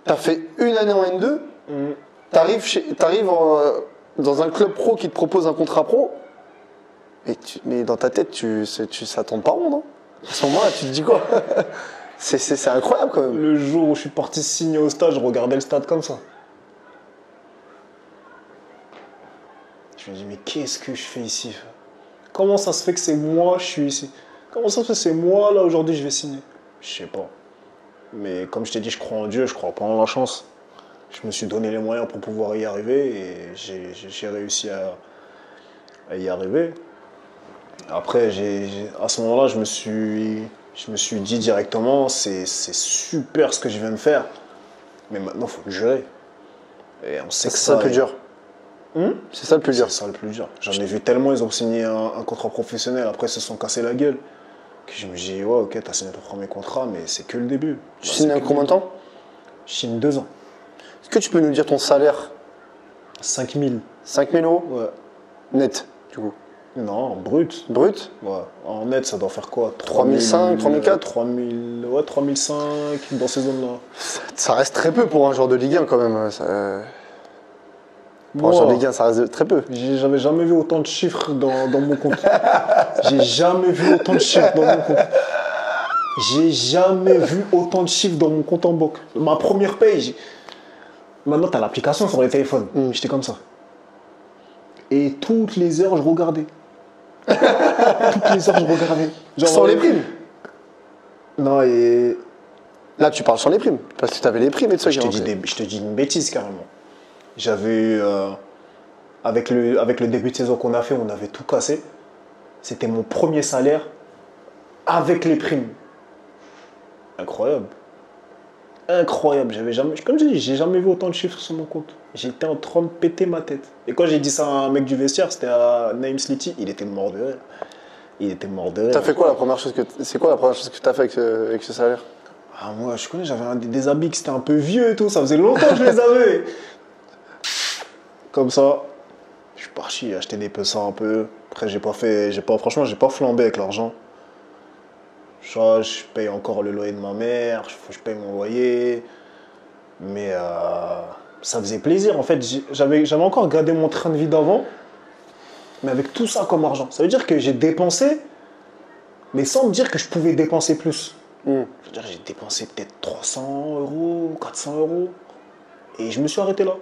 T'as fait une année en N2. T'arrives dans un club pro qui te propose un contrat pro. Mais dans ta tête, ça tourne pas rond, non? À ce moment-là, tu te dis quoi? C'est incroyable quand même. Le jour où je suis parti signer au stade, je regardais le stade comme ça. Je me dis, mais qu'est-ce que je fais ici? Comment ça se fait que c'est moi, je suis ici? Comment ça se fait que c'est moi, là, aujourd'hui, je vais signer? Je sais pas. Mais comme je t'ai dit, je crois en Dieu, je crois pas en la chance. Je me suis donné les moyens pour pouvoir y arriver et j'ai réussi à y arriver. Après, à ce moment-là, je me suis dit directement, c'est super ce que je viens de faire, mais maintenant, il faut le gérer. Et on sait que C'est ça le plus dur. C'est ça le plus dur. C'est ça le plus dur. J'en ai vu tellement, ils ont signé un contrat professionnel, après ils se sont cassés la gueule. Que je me dis, ouais, ok, t'as signé ton premier contrat, mais c'est que le début. Tu signes combien de temps? Je signe 2 ans. Est-ce que tu peux nous dire ton salaire? 5 000. 5 000 euros? Ouais. Net, du coup. Non, brut. Brut? Ouais. En net, ça doit faire quoi? 3 500, 3 400? 3 000, ouais, 3 500 dans ces zones-là. Ça reste très peu pour un joueur de Ligue 1 quand même. Pour un joueur de Ligue 1, ça reste très peu. J'avais jamais vu autant de chiffres dans mon compte. J'ai jamais vu autant de chiffres dans mon compte. J'ai jamais vu autant de chiffres dans mon compte en banque. Ma première paye, maintenant tu as l'application sur les téléphones. J'étais comme ça. Et toutes les heures, je regardais. Toutes les heures, je regardais. Genre, sans les primes? Non, et... Là, tu parles sans les primes. Parce que tu avais les primes et tout ça. Je te dis une bêtise carrément. J'avais eu, avec le début de saison qu'on a fait, on avait tout cassé. C'était mon premier salaire avec les primes. Incroyable. Incroyable. Comme je dis, j'ai jamais vu autant de chiffres sur mon compte. J'étais en train de péter ma tête. Et quand j'ai dit ça à un mec du vestiaire, c'était à Naïm Sliti, il était mort de rire. Il était mort de rire. T'as fait quoi la première chose c'est quoi la première chose que t'as fait avec ce salaire? Ah, moi, je connais, j'avais des habits qui étaient un peu vieux et tout. Ça faisait longtemps que je les avais. Comme ça, je suis parti acheter des pessins un peu. Après, franchement, j'ai pas flambé avec l'argent. Je paye encore le loyer de ma mère, je paye mon loyer. Mais ça faisait plaisir. En fait, j'avais encore gardé mon train de vie d'avant, mais avec tout ça comme argent. Ça veut dire que j'ai dépensé, mais sans me dire que je pouvais dépenser plus. Je veux dire, j'ai dépensé peut-être 300 euros, 400 euros. Et je me suis arrêté là.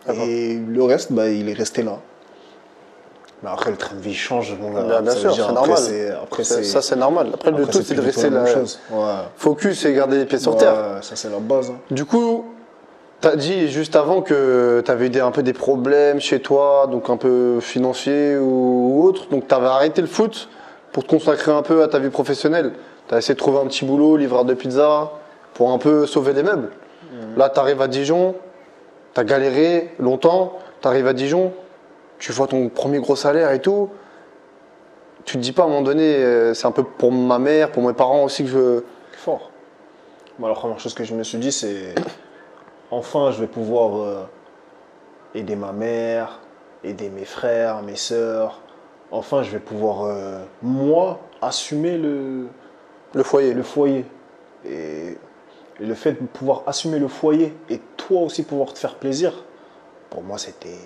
Et le reste, il est resté là. Mais après, le train de vie change. Bien sûr, c'est normal. Ça, c'est normal. Après, le tout, c'est de rester là. Focus et garder les pieds sur terre. Ça, c'est la base. Du coup, tu as dit juste avant que tu avais un peu des problèmes chez toi, donc un peu financiers ou autres. Donc, tu avais arrêté le foot pour te consacrer un peu à ta vie professionnelle. Tu as essayé de trouver un petit boulot, livreur de pizza, pour un peu sauver les meubles. Là, tu arrives à Dijon, tu as galéré longtemps, tu arrives à Dijon. Tu vois ton premier gros salaire et tout, tu te dis pas à un moment donné, c'est un peu pour ma mère, pour mes parents aussi que je... Fort. Moi, la première chose que je me suis dit, c'est enfin, je vais pouvoir aider ma mère, aider mes frères, mes sœurs. Enfin, je vais pouvoir, moi, assumer le foyer. Et le fait de pouvoir assumer le foyer et toi aussi pouvoir te faire plaisir, pour moi, c'était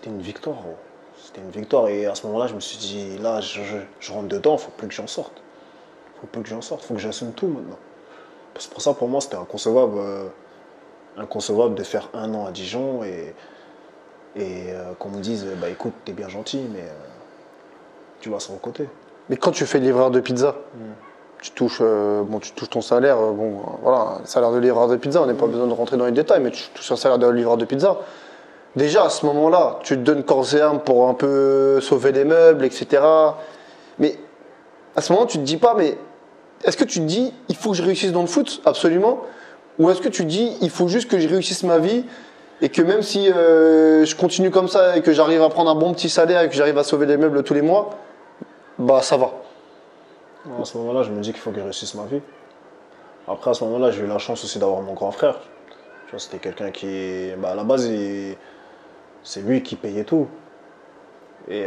une victoire. Gros. C'était une victoire. Et à ce moment-là, je me suis dit, là, je rentre dedans, il ne faut plus que j'en sorte. Il faut que j'assume tout maintenant. C'est pour ça, pour moi, c'était inconcevable de faire 1 an à Dijon et qu'on me dise, écoute, t'es bien gentil, mais tu vas sur le côté. Mais quand tu fais livreur de pizza, tu touches ton salaire, voilà, salaire de livreur de pizza, on n'a pas besoin de rentrer dans les détails, mais tu touches un salaire de livreur de pizza. Déjà, à ce moment-là, tu te donnes corps et âme pour un peu sauver les meubles, etc. Mais à ce moment, tu te dis pas, mais est-ce que tu te dis, il faut que je réussisse dans le foot, absolument? Ou est-ce que tu te dis, il faut juste que je réussisse ma vie et que même si je continue comme ça et que j'arrive à prendre un bon petit salaire et que j'arrive à sauver les meubles tous les mois, ça va? À ce moment-là, je me dis qu'il faut que je réussisse ma vie. Après, à ce moment-là, j'ai eu la chance aussi d'avoir mon grand frère. Tu vois, c'était quelqu'un qui, à la base, c'est lui qui payait tout. Et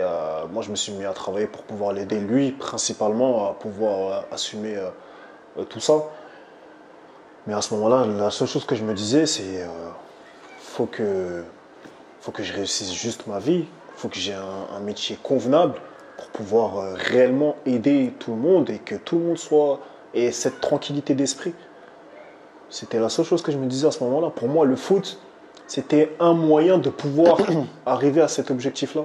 moi, je me suis mis à travailler pour pouvoir l'aider, lui, principalement, à pouvoir assumer tout ça. Mais à ce moment-là, la seule chose que je me disais, c'est faut que, faut que je réussisse juste ma vie, faut que j'ai un métier convenable pour pouvoir réellement aider tout le monde et que tout le monde ait cette tranquillité d'esprit. C'était la seule chose que je me disais à ce moment-là. Pour moi, le foot, c'était un moyen de pouvoir arriver à cet objectif-là.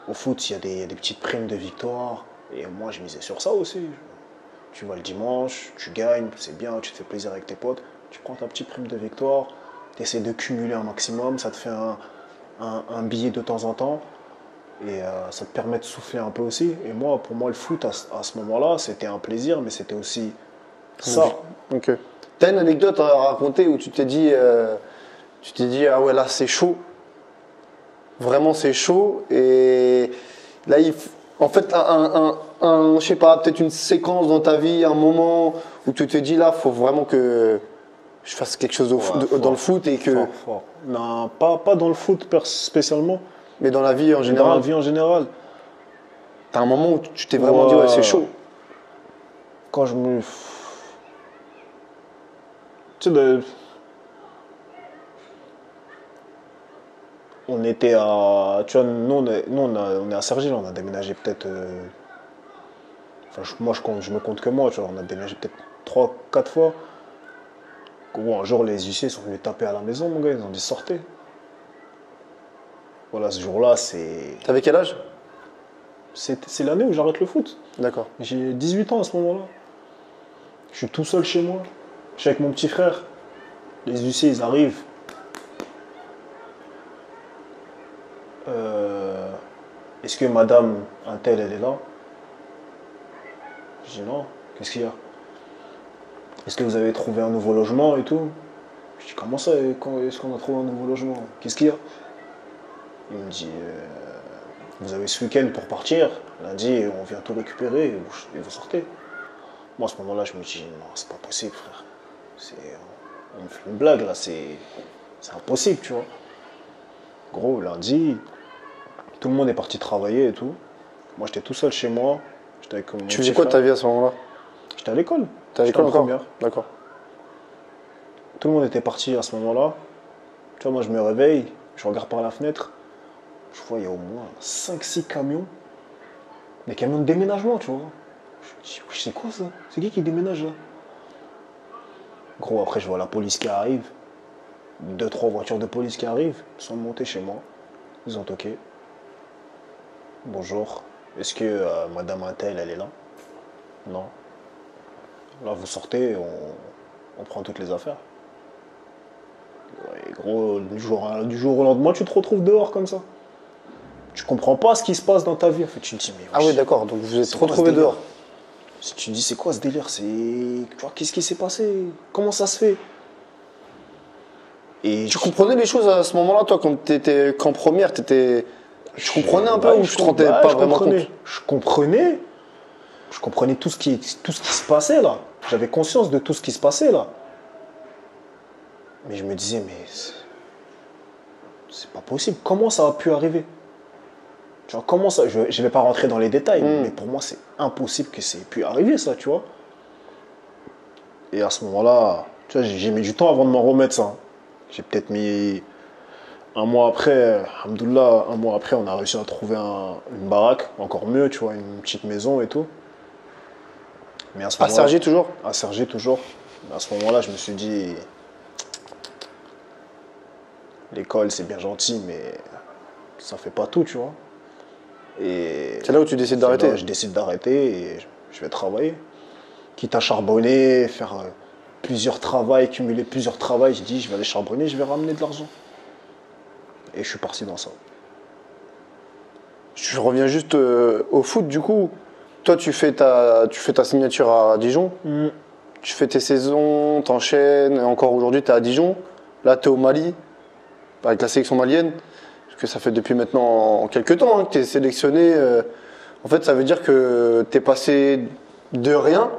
Au foot, il y a des petites primes de victoire. Et moi, je misais sur ça aussi. Tu vas le dimanche, tu gagnes, c'est bien, tu te fais plaisir avec tes potes. Tu prends ta petite prime de victoire, tu essaies de cumuler un maximum, ça te fait un billet de temps en temps. Et ça te permet de souffler un peu aussi. Et moi, pour moi, le foot, à ce moment-là, c'était un plaisir, mais c'était aussi ça. Ok. T'as une anecdote à raconter où tu t'es dit, ah ouais, là, c'est chaud. Vraiment, c'est chaud. Et là, en fait, je sais pas, peut-être une séquence dans ta vie, un moment où tu te dis, là, faut vraiment que je fasse quelque chose dans le foot et que. Fort. Non, pas dans le foot spécialement, Mais dans la vie en mais général. dans la vie en général. T'as un moment où tu t'es vraiment dit, ouais, c'est chaud. Quand je me. Tu sais, on était à. Tu vois, nous, on est à Cergy, on a déménagé peut-être. Enfin, je me compte que moi, tu vois, on a déménagé peut-être 3-4 fois. Bon, un jour, les huissiers sont venus taper à la maison, mon gars, ils ont dit sortez. Voilà, ce jour-là, T'avais quel âge? c'est l'année où j'arrête le foot. D'accord. J'ai 18 ans à ce moment-là. Je suis tout seul chez moi. Je suis avec mon petit frère. Les huissiers, ils arrivent. Est-ce que madame Intel, elle est là? Je dis non. Qu'est-ce qu'il y a? Est-ce que vous avez trouvé un nouveau logement et tout? Je dis comment ça, est-ce qu'on a trouvé un nouveau logement? Qu'est-ce qu'il y a? Il me dit vous avez ce week-end pour partir. Lundi, on vient tout récupérer et vous sortez. Moi, à ce moment-là, je me dis non, c'est pas possible, frère. On me fait une blague là, c'est impossible, tu vois. Gros, lundi, tout le monde est parti travailler et tout. Moi, j'étais tout seul chez moi. J'étais avec mon Tu faisais quoi de ta vie à ce moment-là? J'étais à l'école. T'es à J'étais l'école en encore? première. D'accord. Tout le monde était parti à ce moment-là. Tu vois, moi, je me réveille, je regarde par la fenêtre. Je vois, il y a au moins 5-6 camions. Des camions de déménagement, tu vois. Je dis, c'est quoi ça? C'est qui déménage là? Gros, après, je vois la police qui arrive. 2-3 voitures de police qui arrivent. Ils sont montés chez moi. Ils ont toqué. Bonjour. Est-ce que madame Intel, elle est là? Non. Là, vous sortez, on prend toutes les affaires. Et gros, du jour au lendemain, tu te retrouves dehors comme ça. Tu comprends pas ce qui se passe dans ta vie. En fait, tu te dis, mais Ah oui, d'accord. Donc vous êtes retrouvés dehors. Si tu te dis, c'est quoi ce délire? Qu'est-ce qui s'est passé? Comment ça se fait? Et Tu comprenais les choses à ce moment-là, toi, quand t'étais qu'en première, tu comprenais un peu ou tu te rendais pas vraiment compte? Je comprenais tout ce qui se passait là. J'avais conscience de tout ce qui se passait là. Mais je me disais, mais c'est pas possible. Comment ça a pu arriver? Tu vois, comment ça? Je vais pas rentrer dans les détails, mais pour moi, c'est impossible que ça ait pu arriver, ça, tu vois. Et à ce moment-là, tu vois, j'ai mis du temps avant de m'en remettre, ça. J'ai peut-être mis un mois après, alhamdoulilah, un mois après, on a réussi à trouver une baraque, encore mieux, tu vois, une petite maison et tout. Mais à ce moment-là, Cergy toujours? À Cergy toujours. Mais à ce moment-là, je me suis dit, l'école, c'est bien gentil, mais ça fait pas tout, tu vois. Et c'est là où tu décides d'arrêter? Je décide d'arrêter et je vais travailler. Quitte à charbonner, faire plusieurs travails, cumuler plusieurs travails, je dis je vais aller charbonner, je vais ramener de l'argent. Et je suis parti dans ça. Je reviens juste au foot, du coup. Toi, tu fais ta signature à Dijon. Tu fais tes saisons, t'enchaînes. Encore aujourd'hui, tu es à Dijon. Là, tu es au Mali, avec la sélection malienne. Parce que ça fait depuis maintenant quelques temps que tu es sélectionné. En fait, ça veut dire que tu es passé de rien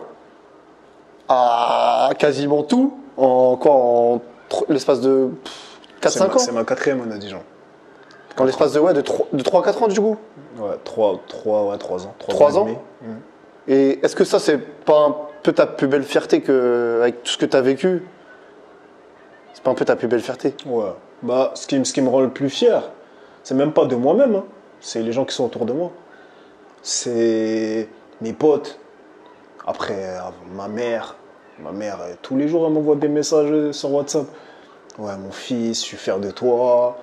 à quasiment tout en l'espace de 4-5 ans. C'est ma 4e année à Dijon. Dans l'espace de 3-4 ans, du coup? Ouais, 3 ans. 3 ans? Et demi. Et est-ce que ça, c'est pas un peu ta plus belle fierté avec tout ce que tu as vécu? C'est pas un peu ta plus belle fierté? Ouais. Bah, ce qui me rend le plus fier, c'est même pas de moi-même, hein. C'est les gens qui sont autour de moi. C'est mes potes. Après, ma mère. Ma mère, tous les jours, elle m'envoie des messages sur WhatsApp. Ouais, mon fils, je suis fier de toi.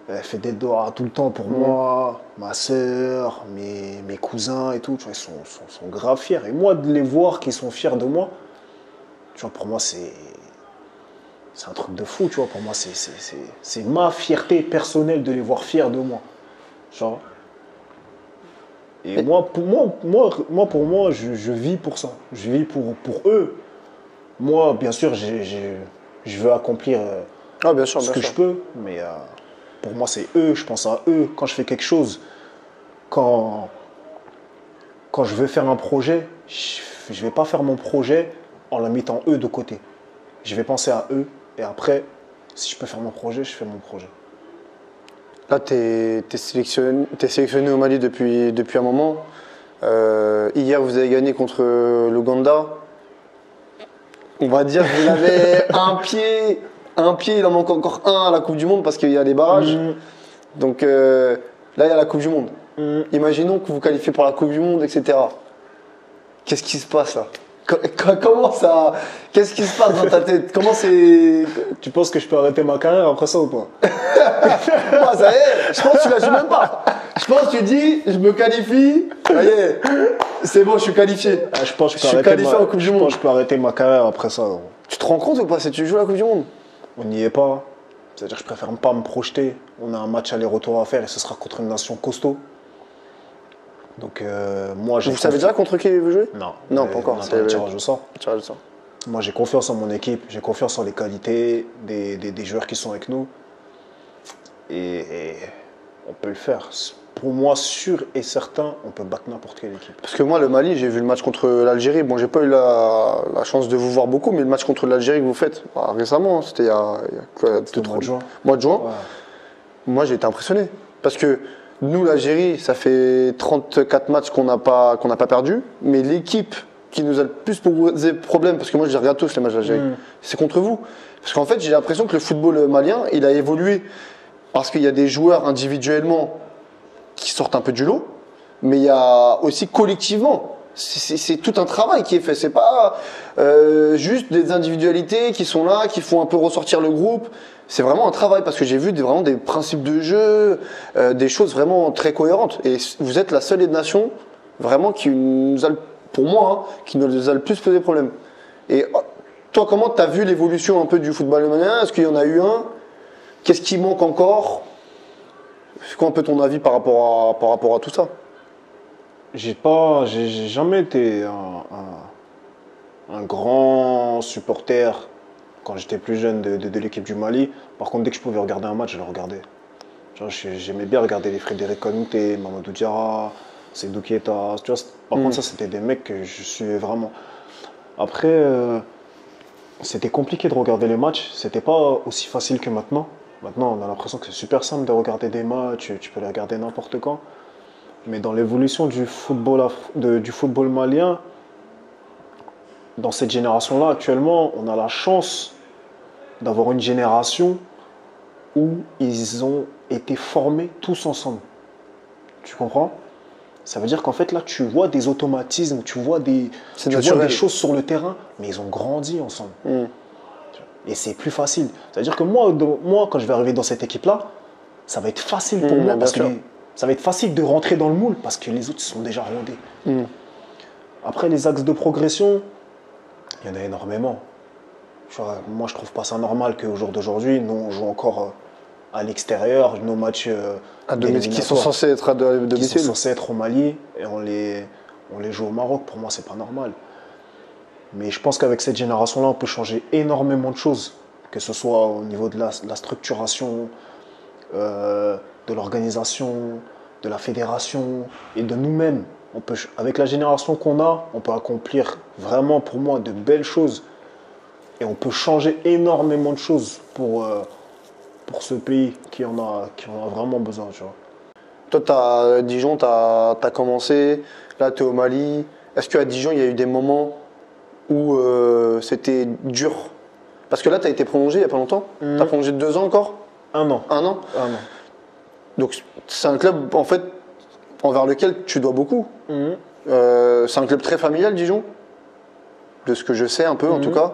Elle fait des doigts tout le temps pour moi. Ma soeur, mes cousins et tout, tu vois, ils sont grave fiers. Et moi, de les voir qu'ils sont fiers de moi, tu vois, pour moi, c'est un truc de fou, tu vois. Pour moi, c'est ma fierté personnelle de les voir fiers de moi. Genre. Et moi, pour moi, je vis pour ça. Je vis pour eux. Moi, bien sûr, je veux accomplir Ah, bien sûr, ce bien que sûr. je peux, mais pour moi, c'est eux. Je pense à eux. Quand je fais quelque chose, quand, quand je veux faire un projet, je ne vais pas faire mon projet en la mettant eux de côté. Je vais penser à eux et après, si je peux faire mon projet, je fais mon projet. Là, t'es sélectionné au Mali depuis un moment. Hier, vous avez gagné contre l'Ouganda. On va dire que vous avez un pied, il en manque encore un à la Coupe du Monde parce qu'il y a les barrages. Donc là, il y a la Coupe du Monde. Imaginons que vous qualifiez pour la Coupe du Monde, etc. Qu'est-ce qui se passe là? Comment ça? Qu'est-ce qui se passe dans ta tête? Comment c'est. Tu penses que je peux arrêter ma carrière après ça ou pas? Ah, ça y est, je pense que tu l'assumes même pas. Je pense que tu dis, je me qualifie, ça y est, c'est bon, je suis qualifié. Je pense que Je suis qualifié en Coupe du Monde. Je peux arrêter ma carrière après ça. Donc. Tu te rends compte ou pas si tu joues la Coupe du Monde? On n'y est pas. C'est-à-dire que je préfère pas me projeter. On a un match aller-retour à faire et ce sera contre une nation costaud. Donc moi j'ai. Vous savez déjà contre qui vous jouez? Non. Non, pas encore. On attend le tirage au sort. Tirage au sort. Moi j'ai confiance en mon équipe, j'ai confiance en les qualités des joueurs qui sont avec nous. Et on peut le faire. Pour moi, sûr et certain, on peut battre n'importe quelle équipe. Parce que moi, le Mali, j'ai vu le match contre l'Algérie. Bon, j'ai pas eu la chance de vous voir beaucoup, mais le match contre l'Algérie que vous faites récemment, hein, c'était il y a quoi, C'était au mois de juin. Mois de juin. Ouais. Moi, j'ai été impressionné. Parce que nous, l'Algérie, ça fait 34 matchs qu'on n'a pas perdu, mais l'équipe qui nous a le plus posé problème, parce que moi, je les regarde tous les matchs d'Algérie, c'est contre vous. Parce qu'en fait, j'ai l'impression que le football malien, il a évolué. Parce qu'il y a des joueurs individuellement qui sortent un peu du lot, mais il y a aussi collectivement. C'est tout un travail qui est fait. C'est pas juste des individualités qui sont là, qui font un peu ressortir le groupe. C'est vraiment un travail parce que j'ai vu vraiment des principes de jeu, des choses vraiment très cohérentes. Et vous êtes la seule nation vraiment qui nous a, pour moi, hein, qui nous a le plus posé problème. Et toi, comment tu as vu l'évolution un peu du football malien? Est-ce qu'il y en a eu un? Qu'est-ce qui manque encore? C'est quoi un peu ton avis par rapport à tout ça? J'ai jamais été un grand supporter quand j'étais plus jeune de l'équipe du Mali. Par contre, dès que je pouvais regarder un match, je le regardais. J'aimais bien regarder les Frédéric Kanouté, Mamadou Diarra, Seydou Keita. Tu vois, par contre, ça, c'était des mecs que je suivais vraiment. Après, c'était compliqué de regarder les matchs. C'était pas aussi facile que maintenant. Maintenant, on a l'impression que c'est super simple de regarder des matchs. Tu peux les regarder n'importe quand. Mais dans l'évolution du football malien, dans cette génération-là, actuellement, on a la chance d'avoir une génération où ils ont été formés tous ensemble. Tu comprends? Ça veut dire qu'en fait, là, tu vois des automatismes, tu vois des choses sur le terrain, mais ils ont grandi ensemble. Et c'est plus facile. C'est-à-dire que moi, quand je vais arriver dans cette équipe-là, ça va être facile pour moi parce que ça va être facile de rentrer dans le moule parce que les autres sont déjà rodés. Après, les axes de progression, il y en a énormément. Moi, je trouve pas ça normal qu'au jour d'aujourd'hui, nous, on joue encore à l'extérieur, nos matchs qui sont censés être à domicile. Qui sont censés être au Mali et on les joue au Maroc. Pour moi, c'est pas normal. Mais je pense qu'avec cette génération-là, on peut changer énormément de choses. Que ce soit au niveau de la structuration, de l'organisation, de la fédération et de nous-mêmes. Avec la génération qu'on a, on peut accomplir vraiment, pour moi, de belles choses. Et on peut changer énormément de choses pour pour ce pays qui en a vraiment besoin, tu vois. Toi, Dijon, tu as commencé, là tu es au Mali. Est-ce qu'à Dijon, il y a eu des moments où c'était dur? Parce que là, tu as été prolongé il n'y a pas longtemps. Tu as prolongé de 2 ans encore? 1 an. 1 an? 1 an. Donc c'est un club, en fait, envers lequel tu dois beaucoup. C'est un club très familial, Dijon, de ce que je sais un peu en tout cas.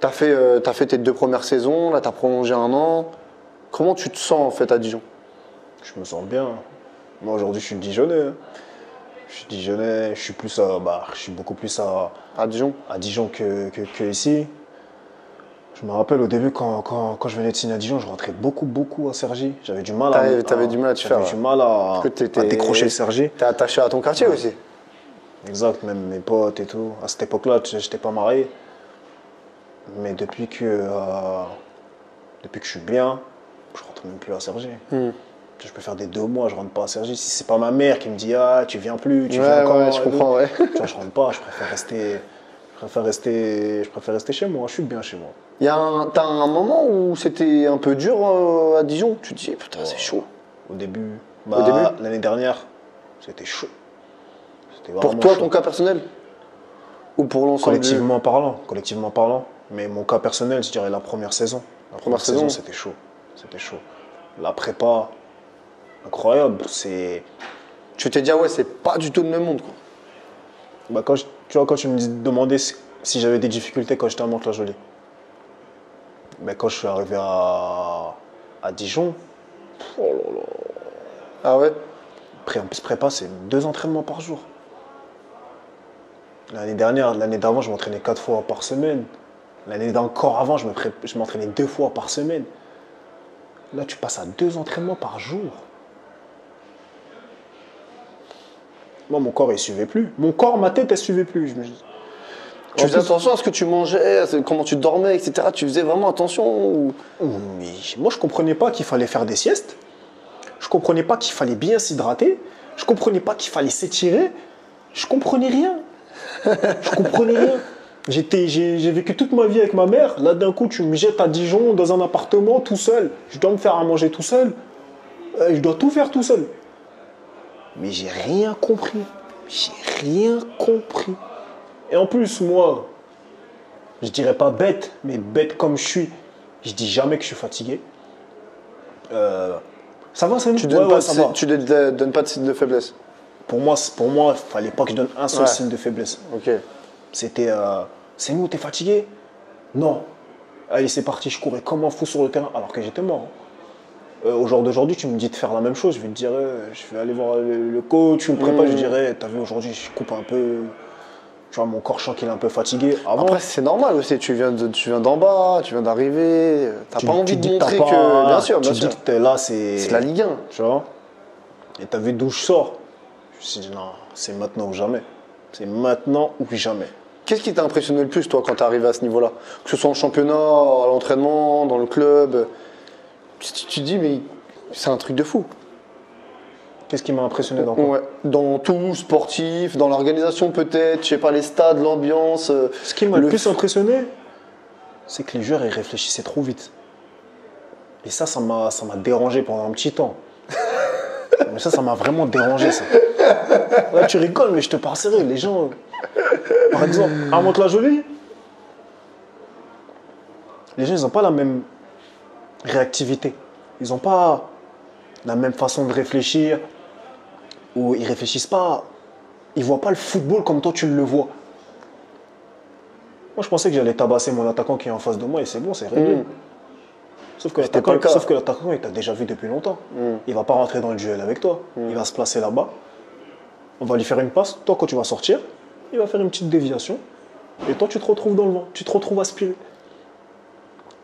Tu as fait tes 2 premières saisons, là tu as prolongé 1 an. Comment tu te sens en fait à Dijon? Je me sens bien. Moi aujourd'hui je suis Dijonnais, hein. Je suis Dijonnais, je suis beaucoup plus À Dijon? à Dijon que ici. Je me rappelle au début quand je venais de signer à Dijon, je rentrais beaucoup à Cergy. J'avais du mal T'avais du mal à te faire. J'avais du mal à décrocher le Cergy. T'es attaché à ton quartier aussi. Exact, même mes potes et tout. À cette époque-là, j'étais pas marié. Mais depuis que je suis bien, je rentre même plus à Cergy. Je peux faire des 2 mois, je rentre pas à Cergy. Si c'est pas ma mère qui me dit ah tu viens plus, tu viens quand, Ouais, je comprends, ouais. tu vois, je rentre pas, je préfère rester chez moi, je suis bien chez moi. T'as un moment où c'était un peu dur à Dijon? Tu te dis putain c'est chaud. Au début, l'année dernière, c'était chaud. C'était Pour vraiment toi, chaud. ton cas personnel? Ou pour l'ensemble Collectivement parlant. Mais mon cas personnel, je dirais la première saison. La première saison, c'était chaud. C'était chaud. La prépa, incroyable. Tu t'es dit ah ouais c'est pas du tout le même monde quoi. Bah, quand tu me demandais si j'avais des difficultés quand j'étais à Mantes-la-Jolie. Mais quand je suis arrivé à Dijon, oh là là. Ah ouais? En plus, prépa, c'est 2 entraînements par jour. L'année d'avant, je m'entraînais 4 fois par semaine. L'année d'encore avant, je m'entraînais 2 fois par semaine. Là, tu passes à 2 entraînements par jour. Moi, mon corps, il ne suivait plus. Ma tête, elle ne suivait plus. Tu faisais attention à ce que tu mangeais, comment tu dormais, etc. Tu faisais vraiment attention Mais moi, je ne comprenais pas qu'il fallait faire des siestes. Je ne comprenais pas qu'il fallait bien s'hydrater. Je ne comprenais pas qu'il fallait s'étirer. Je ne comprenais rien. Je comprenais rien. J'ai vécu toute ma vie avec ma mère. Là, d'un coup, tu me jettes à Dijon dans un appartement tout seul. Je dois me faire à manger tout seul. Je dois tout faire tout seul. Mais j'ai rien compris. J'ai rien compris. Et en plus, moi, je dirais pas bête, mais bête comme je suis, je dis jamais que je suis fatigué. Ça va, c'est tu donnes pas de signe de faiblesse? Pour moi, il fallait pas que je donne un seul signe de faiblesse. Ok. C'était, c'est nous, t'es fatigué? Non. Allez, c'est parti, je courais comme un fou sur le terrain alors que j'étais mort. Au jour d'aujourd'hui, tu me dis de faire la même chose, je vais te dire, je vais aller voir le coach, tu me prépares, je dirais, t'as vu, aujourd'hui, je coupe un peu. Tu vois, mon corps, je sens qu'il est un peu fatigué. Après, c'est normal aussi, tu viens d'en bas, tu viens d'arriver, t'as pas envie de montrer que. Bien sûr, tu dis que t'es là, c'est la Ligue 1. Tu vois? Et t'as vu d'où je sors? Je me suis dit, non, c'est maintenant ou jamais. C'est maintenant ou jamais. Qu'est-ce qui t'a impressionné le plus, toi, quand t'es arrivé à ce niveau-là? Que ce soit en championnat, à l'entraînement, dans le club. Tu te dis, mais c'est un truc de fou. Qu'est-ce qui m'a impressionné dans quoi? Ouais, dans tout, sportif, dans l'organisation peut-être, je sais pas, les stades, l'ambiance. Ce qui m'a le plus impressionné, c'est que les joueurs ils réfléchissaient trop vite. Et ça m'a dérangé pendant un petit temps. Mais ça m'a vraiment dérangé, ça. Là, tu rigoles, mais je te parle sérieux. Les gens, par exemple, à Mantes-la-Jolie, les gens, ils n'ont pas la même réactivité. Ils n'ont pas la même façon de réfléchir. Ou ils réfléchissent pas, ils voient pas le football comme toi tu le vois. Moi je pensais que j'allais tabasser mon attaquant qui est en face de moi et c'est bon, c'est réglé. Sauf que l'attaquant il t'a déjà vu depuis longtemps. Il va pas rentrer dans le duel avec toi. Il va se placer là-bas. On va lui faire une passe. Toi quand tu vas sortir, il va faire une petite déviation. Et toi tu te retrouves dans le vent, tu te retrouves aspiré.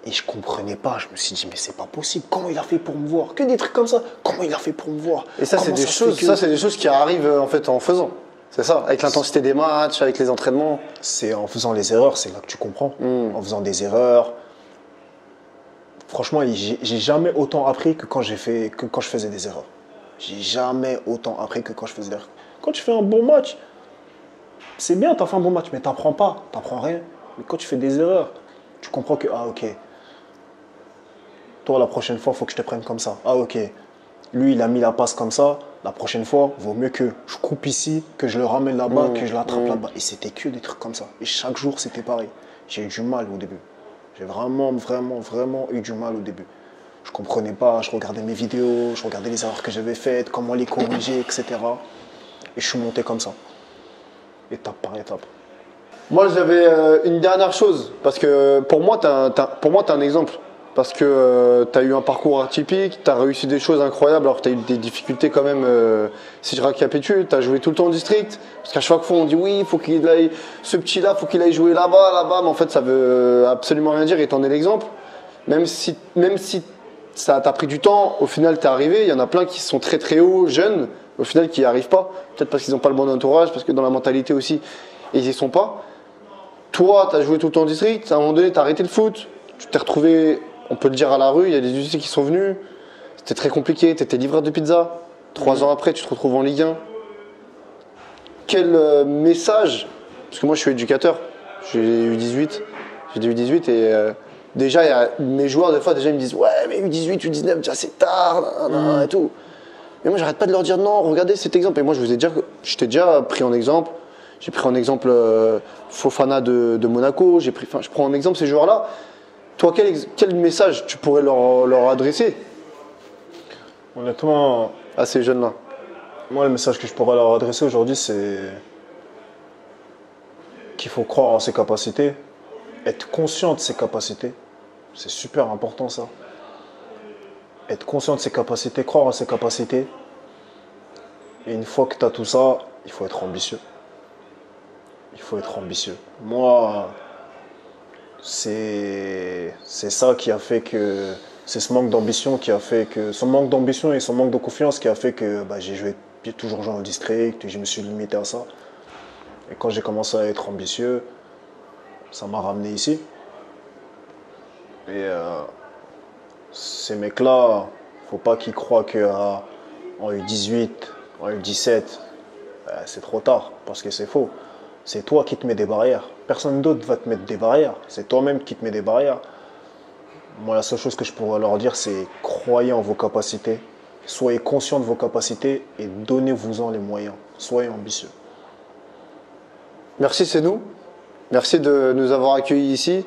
Et je comprenais pas, je me suis dit mais c'est pas possible, comment il a fait pour me voir? Que des trucs comme ça, comment il a fait pour me voir? Et ça c'est des choses qui arrivent en fait en faisant. C'est ça, avec l'intensité des matchs, avec les entraînements. C'est en faisant les erreurs, c'est là que tu comprends. En faisant des erreurs. Franchement, j'ai jamais autant appris que quand je faisais des erreurs. J'ai jamais autant appris que quand je faisais des erreurs. Quand tu fais un bon match, c'est bien, tu as fait un bon match, mais tu n'apprends pas, tu n'apprends rien. Mais quand tu fais des erreurs, tu comprends que, ah ok, toi, la prochaine fois, il faut que je te prenne comme ça. Ah, ok. Lui, il a mis la passe comme ça. La prochaine fois, vaut mieux que je coupe ici, que je le ramène là-bas, que je l'attrape là-bas. Et c'était que des trucs comme ça. Et chaque jour, c'était pareil. J'ai eu du mal au début. J'ai vraiment eu du mal au début. Je comprenais pas, je regardais mes vidéos, je regardais les erreurs que j'avais faites, comment les corriger, etc. Et je suis monté comme ça, étape par étape. Moi, j'avais une dernière chose, parce que pour moi, tu es un exemple. Parce que tu as eu un parcours atypique, tu as réussi des choses incroyables, alors que tu as eu des difficultés quand même. Si je récapitule, tu as joué tout le temps en district. Parce qu'à chaque fois, on dit oui, il faut qu'il aille, ce petit-là, il faut qu'il aille jouer là-bas, là-bas. Mais en fait, ça veut absolument rien dire et t'en es l'exemple. Même si ça t'a pris du temps, au final, tu es arrivé. Il y en a plein qui sont très très hauts, jeunes, au final, qui n'y arrivent pas. Peut-être parce qu'ils n'ont pas le bon entourage, parce que dans la mentalité aussi, ils n'y sont pas. Toi, tu as joué tout le temps en district. À un moment donné, tu as arrêté le foot. Tu t'es retrouvé. On peut le dire à la rue, il y a des UC qui sont venus. C'était très compliqué, tu étais livreur de pizza. 3 ans après, tu te retrouves en Ligue 1. Quel message, parce que moi je suis éducateur, j'ai U18, j'ai des U18 et déjà il y a mes joueurs des fois déjà ils me disent ouais mais U18, U19 déjà c'est tard et tout. Mais moi j'arrête pas de leur dire non, regardez cet exemple. Et moi je t'ai déjà pris en exemple. J'ai pris en exemple Fofana de Monaco, je prends en exemple ces joueurs-là. Toi, quel message tu pourrais leur adresser Honnêtement, à ces jeunes-là? moi, le message que je pourrais leur adresser aujourd'hui, c'est qu'il faut croire en ses capacités, être conscient de ses capacités. C'est super important ça. Être conscient de ses capacités, croire en ses capacités. Et une fois que tu as tout ça, il faut être ambitieux. Il faut être ambitieux. Moi, c'est ça qui a fait que c'est ce manque d'ambition qui a fait que son manque d'ambition et son manque de confiance qui a fait que j'ai toujours joué en district et je me suis limité à ça. Et quand j'ai commencé à être ambitieux, ça m'a ramené ici. Et ces mecs-là, faut pas qu'ils croient qu'en U18, en U17, c'est trop tard, parce que c'est faux. C'est toi qui te mets des barrières. Personne d'autre va te mettre des barrières. C'est toi-même qui te mets des barrières. Moi, la seule chose que je pourrais leur dire, c'est croyez en vos capacités. Soyez conscient de vos capacités et donnez-vous-en les moyens. Soyez ambitieux. Merci, c'est nous. Merci de nous avoir accueillis ici.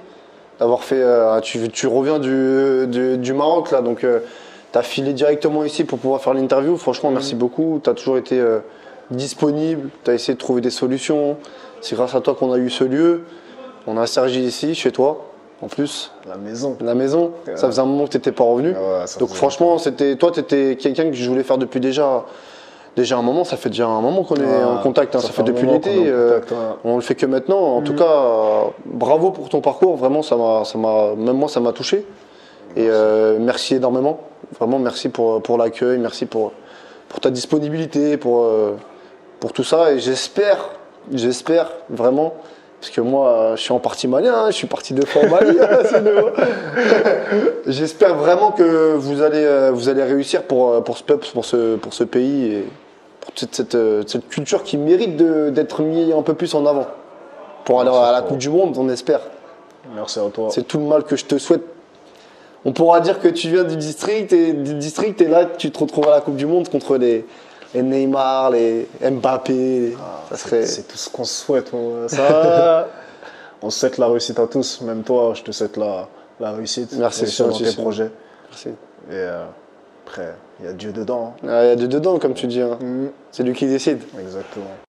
D'avoir fait. Tu reviens du Maroc, là, donc tu as filé directement ici pour pouvoir faire l'interview. Franchement, merci beaucoup. Tu as toujours été disponible. Tu as essayé de trouver des solutions. C'est grâce à toi qu'on a eu ce lieu. On a Sergi ici, chez toi, en plus. La maison. La maison. Ouais. Ça faisait un moment que tu n'étais pas revenu. Ouais, donc franchement, toi, tu étais quelqu'un que je voulais faire depuis déjà un moment. Ça fait déjà un moment qu'on est en contact. Hein. Ça fait depuis l'été. On le fait que maintenant. En tout cas, bravo pour ton parcours. Vraiment, même moi, ça m'a touché. Et merci énormément. Vraiment, merci pour l'accueil. Merci pour ta disponibilité, pour tout ça. Et j'espère vraiment, parce que moi je suis en partie malien, je suis parti 2 fois au Mali, j'espère vraiment que vous allez réussir pour ce peuple, pour ce pays et pour toute cette culture qui mérite d'être mis un peu plus en avant pour aller à la Coupe du Monde, on espère. Merci à toi. C'est tout le mal que je te souhaite. On pourra dire que tu viens du district et là tu te retrouves à la Coupe du Monde contre les Neymar, les Mbappé. C'est tout ce qu'on se souhaite. Ça, on se souhaite la réussite à tous. Même toi, je te souhaite la réussite. Merci dans tes projets. Merci. Et après, il y a Dieu dedans. Il y a Dieu dedans, comme tu dis. Hein. C'est lui qui décide. Exactement.